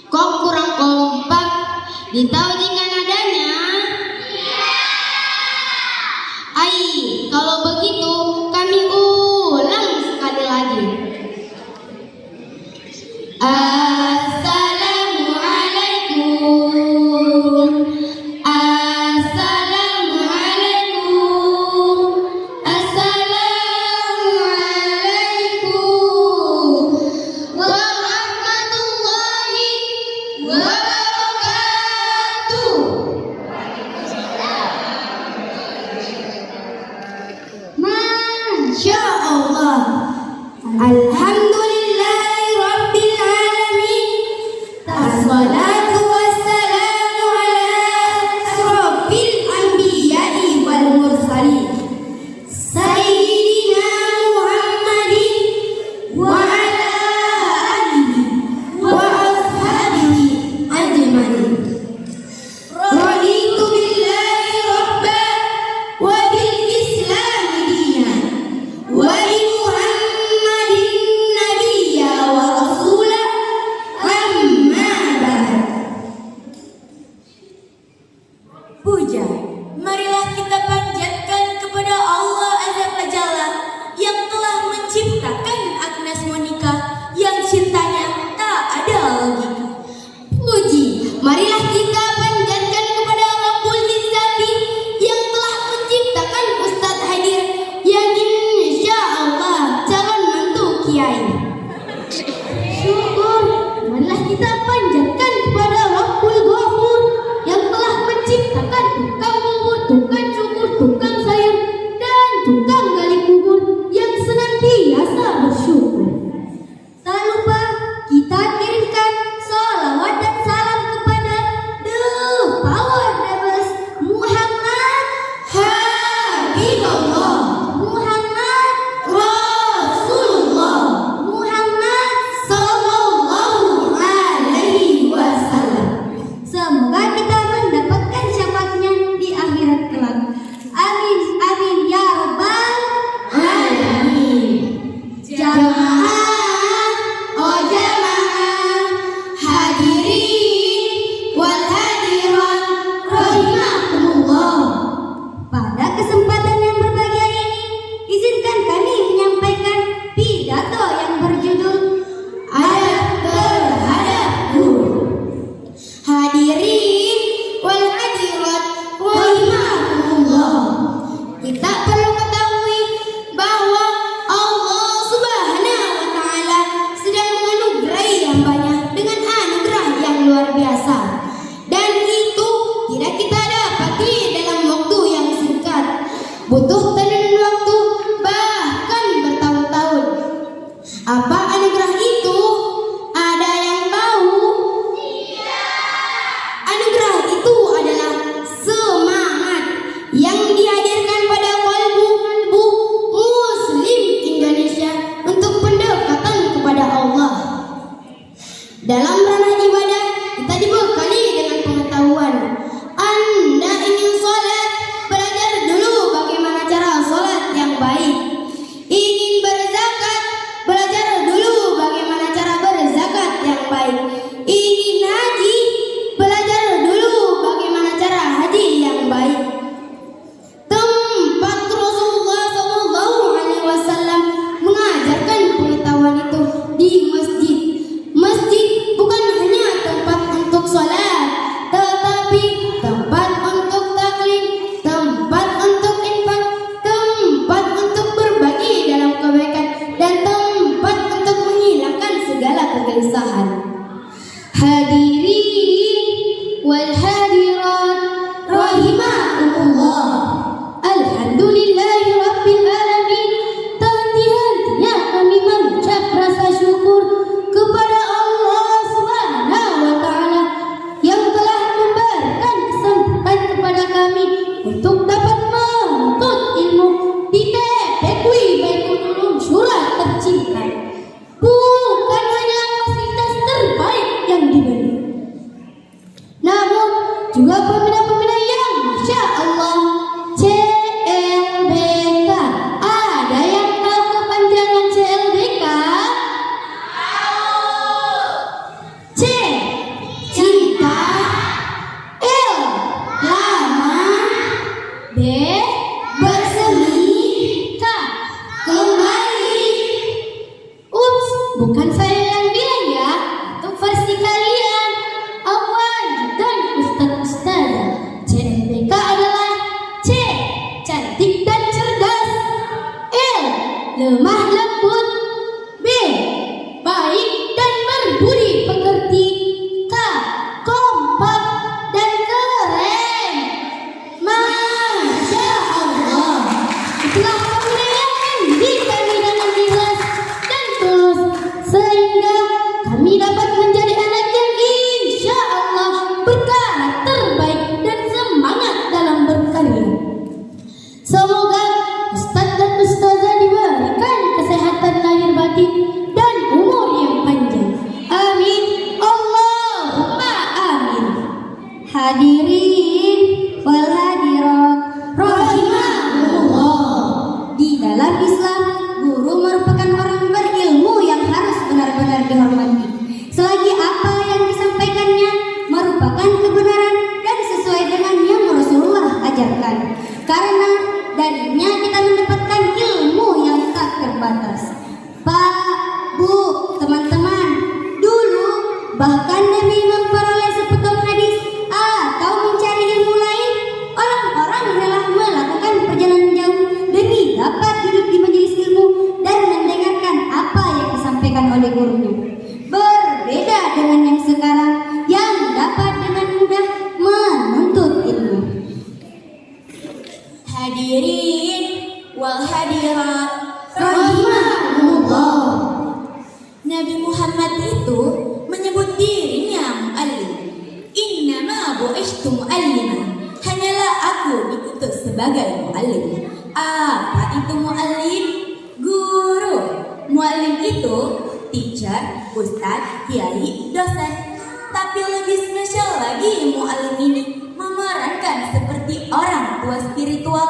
Kok kurang kompak? Ditahu dengan adanya? Ai, kalau begitu kami ulang sekali lagi. Assalamualaikum. Assalamualaikum. Assalamualaikum warahmatullahi wabarakatuh. Masya Allah. Alhamdulillahi Rabbil Alamin. Assalatu wassalamu ala asrofil anbiya'i wal mursalin Sayyidina Muhammadin wa ala alihi wa ashabihi ajmain. Raditu billahi rabba wa bil islami dinan wa bi Muhammadin nabiyya wa rasula amma ba'd. Puja, marilah kita panjatkan kepada Allah Azza wa Jalla yang telah menciptakan Agnes Monica yang cintanya tak ada logika. Puji, marilah kita panjatkan kepada Rabbul Izzati yang telah menciptakan Ustadz Hadir yang insya Allah calon mantu Kiai. Syukur, marilah kita panjatkan kepada Rabbul Ghafur yang telah menciptakan tukang bubur, tukang cukur, tukang sayur, dan tukang gali kubur yang senantiasa bersyukur. Tak lupa kita kirimkan salawat dan salam kepada The Power Rebels Muhammad Habibullah, Muhammad Rasulullah, Muhammad Sallallahu Alaihi Wasallam. Semoga kita mendapatkan syafaatnya di akhirat kelak. Amin, amin ya rabbal alamin. Jamaah, oh jamaah, hadirin wal hadirat rahimakumullah. Pada kesempatan yang berbahagia ini, izinkan kami menyampaikan pidato yang berjudul Adab Terhadap Guru. Hadirin wal hadirat rahimakumullah. Kita perlu ketahui bahwa Allah Subhanahu wa taala sedang menganugerahi hambanya dengan anugerah yang luar biasa. Dan itu tidak kita dapati dalam waktu yang singkat. Butuh teladan waktu bahkan bertahun-tahun. Apa anugerah itu? Ada yang tahu? Anugerah itu adalah semangat yang dihadirkan pada kalbu Muslim Indonesia untuk pendekatan kepada Allah. Dalam ranah ibadah, kita dibekali dengan pengetahuan. Anda ingin sholat, belajar dulu bagaimana cara lemah lembut. B. Baik dan berbudi pekerti. K. Kompak dan keren. Masya Allah. Itulah kemuliaan diri kami dalam ikhlas dan tulus, sehingga kami dapat menjadi anak yang insya Allah berkarakter baik dan semangat dalam berkarya. Semoga Ustadz dan Ustazah diberikan kesehatan lahir batin dan umur yang panjang. Amin. Allahumma amin. Hadirin wal hadirat rahimahullah. Di dalam Islam, guru merupakan orang berilmu yang harus benar-benar dihormati. Selagi apa yang disampaikannya merupakan kebenaran dan sesuai dengan yang Rasulullah ajarkan. Karena darinya kita mendapatkan ilmu yang tak terbatas. Pak, Bu, teman-teman, dulu bahkan Nabi memperoleh sepotong hadis atau mencari ilmu lain, orang-orang rela melakukan perjalanan jauh demi dapat duduk di majelis ilmu dan mendengarkan apa yang disampaikan oleh gurunya. Berbeda dengan yang sekarang yang dapat dengan mudah menuntut ilmu. Hadirin wal hadirat rahimahullah. Nabi Muhammad itu menyebut dirinya mu'allim. Innama bu'ishtu mu'alliman. Hanyalah aku diutus sebagai mu'allim. Apa itu mu'allim? Guru. Mu'allim itu teacher, ustadz, kiai, dosen. Tapi lebih spesial lagi, mu'allim ini memerankan seperti orang tua spiritual,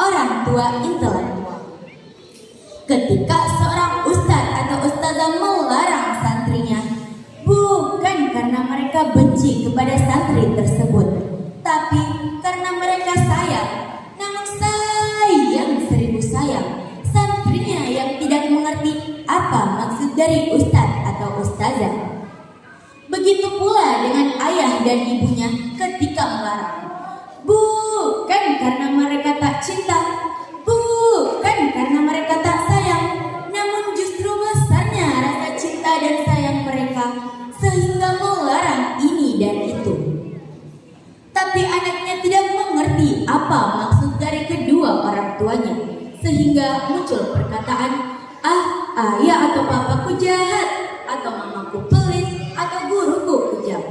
orang tua intelektual. Ketika seorang ustadz atau ustazah melarang santrinya, bukan karena mereka benci kepada santri tersebut, tapi karena mereka sayang. Namun sayang 1000 sayang, santrinya yang tidak mengerti apa maksud dari ustadz atau ustazah. Begitu pula dengan ayah dan ibunya ketika melarang, bukan karena mereka tak cinta, bukan karena mereka tak sayang, namun justru besarnya rasa cinta dan sayang mereka sehingga melarang ini dan itu. Tapi anaknya tidak mengerti apa maksud dari kedua orang tuanya, sehingga muncul perkataan, ayah atau papaku jahat, atau mamaku pelit, atau guruku kejam.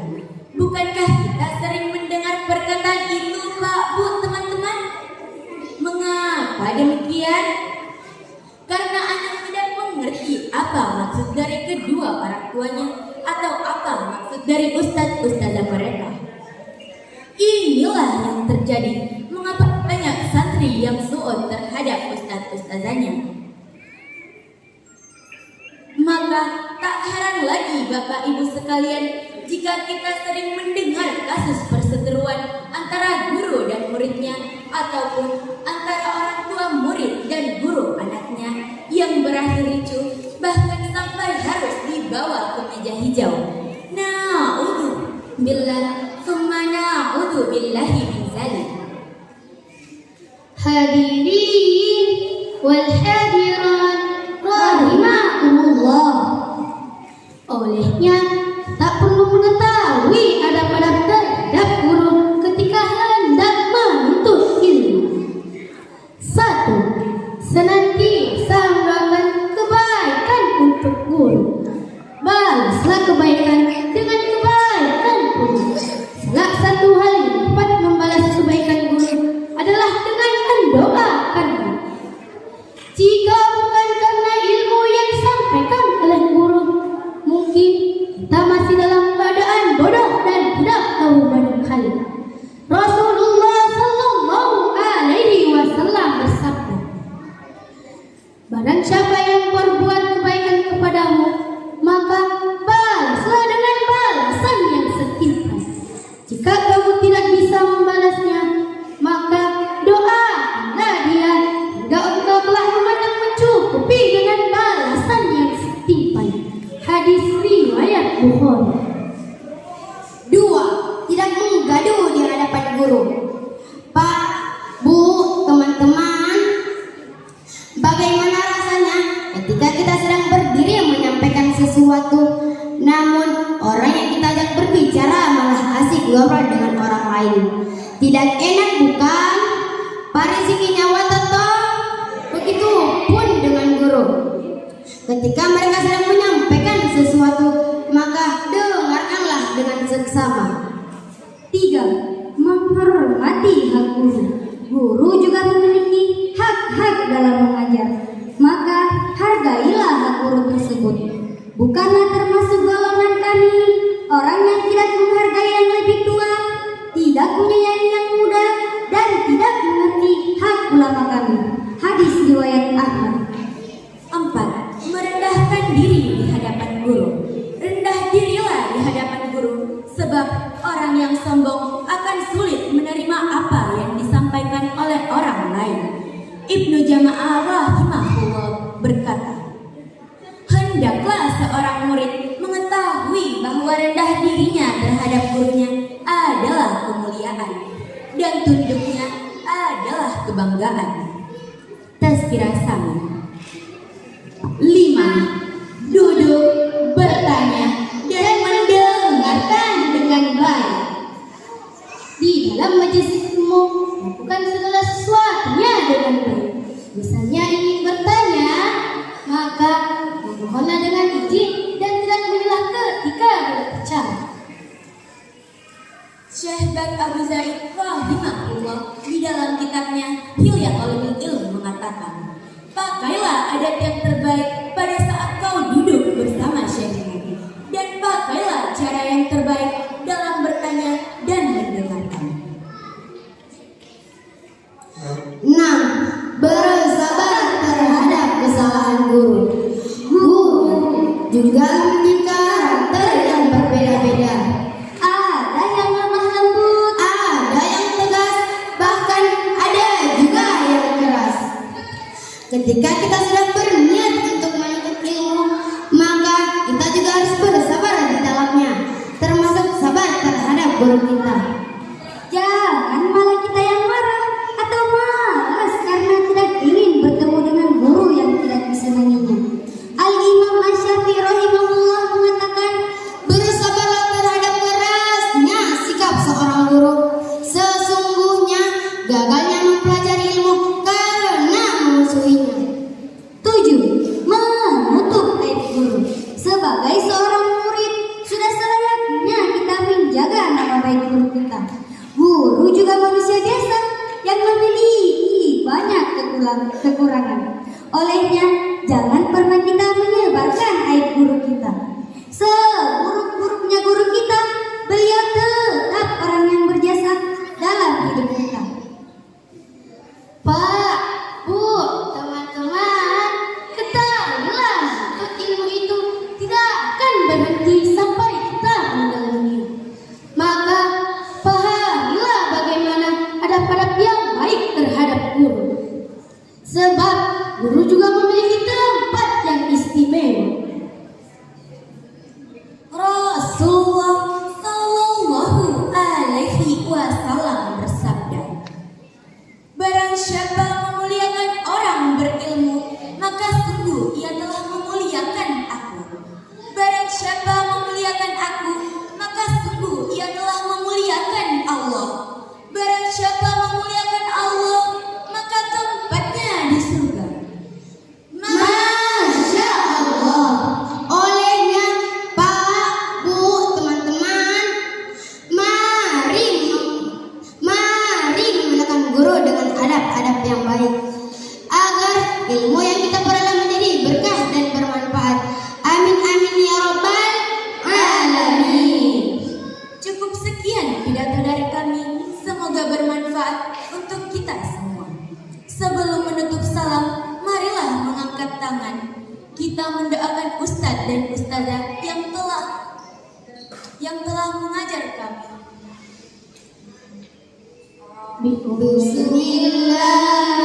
Bukankah kita sering mendengar perkataan itu, Pak, Bu, teman-teman? Mengapa demikian? Karena anak tidak mengerti apa maksud dari kedua orang tuanya atau apa maksud dari ustadz-ustazah mereka. Inilah yang terjadi mengapa banyak santri yang su'ud terhadap ustadz-ustazahnya. Maka tak heran lagi Bapak Ibu sekalian jika kita sering mendengar kasus perseteruan antara guru dan muridnya ataupun antara orang tua murid dan guru anaknya yang berakhir ricuh, bahkan sampai harus dibawa ke meja hijau. Na'udzubillah, tsumma na'udzubillahi min dzalik. Hadirin wal hadirat rahimahullah. Olehnya tak perlu mengetahui adab-adab terhadap guru ketika hendak menuntut ilmu. 1. Senantiasa melakukan kebaikan untuk guru. Balaslah kebaikan dengan kebaikan guru. Salah satu hal yang dapat membalas kebaikan guru adalah dengan mendoakannya. Jika bukan karena ilmu yang disampaikan oleh guru, mungkin kita masih dalam keadaan bodoh dan tidak tahu banyak hal. Rasulullah sallallahu alaihi wasallam bersabda, barang siapa yang berbuat kebaikan kepadamu, maka balaslah dengan balasan yang setimpal. Jika kamu tidak bisa membalasnya, maka doakanlah dia hingga engkau telah memandang mencukupi dengan balasan yang setimpal. Hadis riwayat Bukhari. 2. Tidak menggaduh di hadapan guru. Pak, Bu, teman-teman, bagaimana rasanya diobrol dengan orang lain. Tidak enak bukan? Parisiki nyawa tetap. Begitu pun dengan guru. Ketika mereka sedang menyampaikan sesuatu, maka dengarkanlah dengan seksama. 3. Menghormati hak guru. Guru juga memiliki hak-hak dalam mengajar. Maka hargailah hak guru tersebut. Bukanlah termasuk golongan kami, orang yang tidak menghargai yang lebih tua, tidak menyayangi yang muda, dan tidak mengerti hak ulama kami. Hadis riwayat Ahmad. 4. Merendahkan diri di hadapan guru. Rendah dirilah di hadapan guru, sebab orang yang sombong akan sulit menerima apa yang disampaikan oleh orang lain. Ibnu Jama'ah rahimahullah berkata, hendaklah seorang murid mengetahui bahwa rendah dirinya terhadap gurunya adalah kemuliaan dan tunduknya adalah kebanggaan. Tazkirah Sami. 5. Duduk, bertanya, dan mendengarkan dengan baik. Di dalam majelis ilmu, lakukan segala sesuatunya dengan baik. Misalnya ingin bertanya, maka memohonlah dengan izin dan tidak menyelah ketika berbicara. Syekh Bak Abu Zaid rahimahullah di dalam kitabnya Hilyatul Ilm mengatakan, pakailah adat yang terbaik pada saat kau duduk bersama syekhmu, dan pakailah cara yang terbaik dalam bertanya dan mendengarkan. 6. Bersabar terhadap kesalahan guru. Guru juga memiliki karakter yang berbeda-beda. Ada yang lemah lembut, Ada yang tegas, bahkan ada juga yang keras. Ketika kita sudah berniat untuk menuntut ilmu, maka kita juga harus bersabar di dalamnya, termasuk sabar terhadap guru kita. jangan malah kita yang marah atau malas karena tidak ingin bertemu dengan guru yang tidak disenanginya. Al-Imam Asy-Syafi'i rahimahullah mengatakan, Bersabarlah terhadap kerasnya sikap seorang guru. Sesungguhnya gagalnya mempelajari ilmu karena memusuhinya. 7. Menutup aib guru. Sebagai seorang murid, sudah selayaknya kita menjaga nama baik guru kita. Guru juga manusia biasa yang memiliki banyak kekurangan. Olehnya, jangan pernah kita menyebarkan aib guru kita. Seburuk-buruknya guru kita, beliau tetap orang yang berjasa dalam hidup kita. Pak, Bu, teman-teman, ketahuilah untuk ilmu itu tidak akan berhenti sampai kita mendalaminya. Maka pahamilah bagaimana adab-adab yang baik terhadap guru. Sebab guru juga memiliki tempat yang istimewa. Rasulullah sallallahu alaihi wasallam bersabda, barang siapa memuliakan orang berilmu, maka sungguh ia telah memuliakan aku. Barang siapa memuliakan aku, maka sungguh ia telah memuliakan Allah. Barang siapa memuliakan Allah, maka tempatnya di surga. Masya Allah. Olehnya Pak, Bu, teman-teman, mari menggunakan guru dengan adab-adab yang baik, agar ilmu yang kita peroleh menjadi berkah dan bermanfaat. Amin amin ya rabbal alamin. Cukup sekian pidato dari kami, semoga bermanfaat untuk kita semua. Sebelum menutup salam, marilah mengangkat tangan. Kita mendoakan ustadz dan ustazah yang telah mengajar kami. Bismillah.